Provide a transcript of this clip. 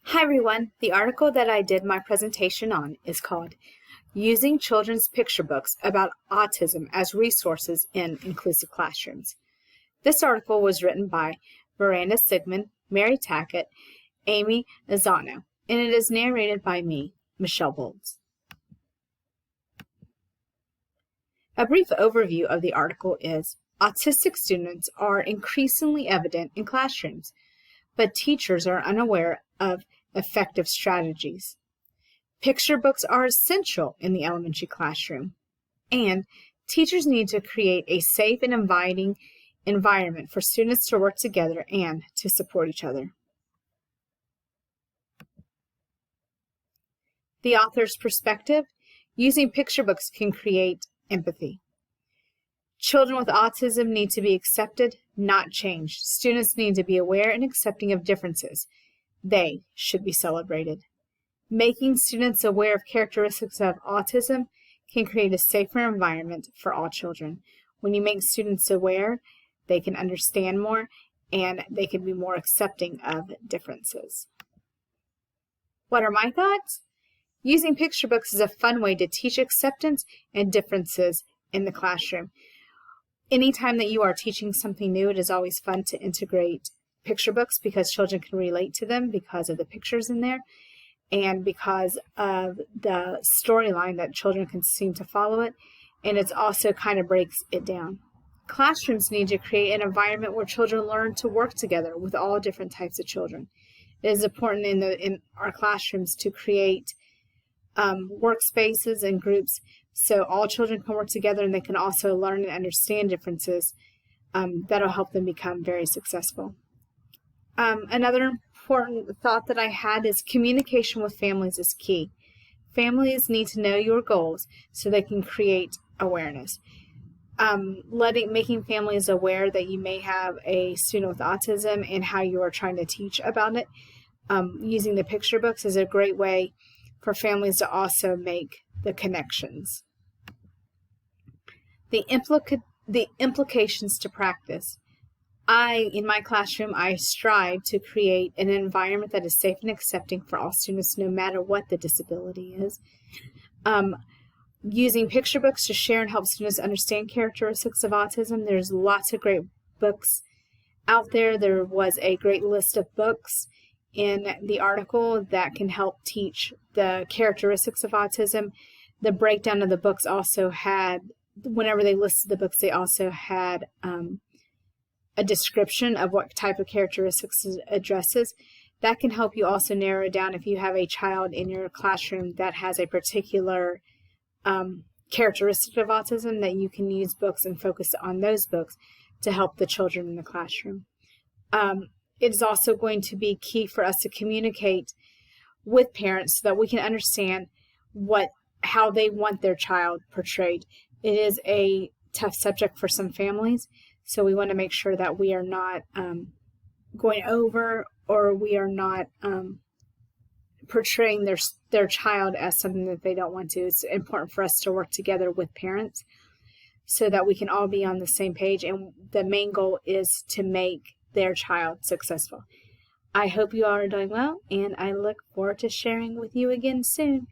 Hi everyone, the article that I did my presentation on is called Using Children's Picture Books About Autism as Resources in Inclusive Classrooms. This article was written by Miranda Sigmund, Mary Tackett, Amy Azzano, and it is narrated by me, Michelle Bolds. A brief overview of the article is, autistic students are increasingly evident in classrooms, but teachers are unaware of effective strategies. Picture books are essential in the elementary classroom, and teachers need to create a safe and inviting environment for students to work together and to support each other. The author's perspective: using picture books can create empathy. Children with autism need to be accepted, not changed. Students need to be aware and accepting of differences. They should be celebrated. Making students aware of characteristics of autism can create a safer environment for all children. When you make students aware, they can understand more and they can be more accepting of differences. What are my thoughts? Using picture books is a fun way to teach acceptance and differences in the classroom. Anytime that you are teaching something new, it is always fun to integrate picture books because children can relate to them because of the pictures in there and because of the storyline that children can seem to follow it, and it also kind of breaks it down. Classrooms need to create an environment where children learn to work together with all different types of children. It is important in our classrooms to create workspaces and groups so all children can work together and they can also learn and understand differences that'll help them become very successful. Another important thought that I had is communication with families is key. Families need to know your goals so they can create awareness. Making families aware that you may have a student with autism and how you are trying to teach about it. Using the picture books is a great way for families to also make the connections. The implications to practice. In my classroom, I strive to create an environment that is safe and accepting for all students, no matter what the disability is. Using picture books to share and help students understand characteristics of autism. There's lots of great books out there. There was a great list of books in the article that can help teach the characteristics of autism. The breakdown of the books also had, whenever they listed the books, they also had a description of what type of characteristics it addresses. That can help you also narrow down if you have a child in your classroom that has a particular characteristic of autism, that you can use books and focus on those books to help the children in the classroom. It is also going to be key for us to communicate with parents so that we can understand how they want their child portrayed. It is a tough subject for some families, so we want to make sure that we are not going over, or we are not portraying their child as something that they don't want to. It's important for us to work together with parents so that we can all be on the same page, and the main goal is to make their child successful. I hope you all are doing well, and I look forward to sharing with you again soon.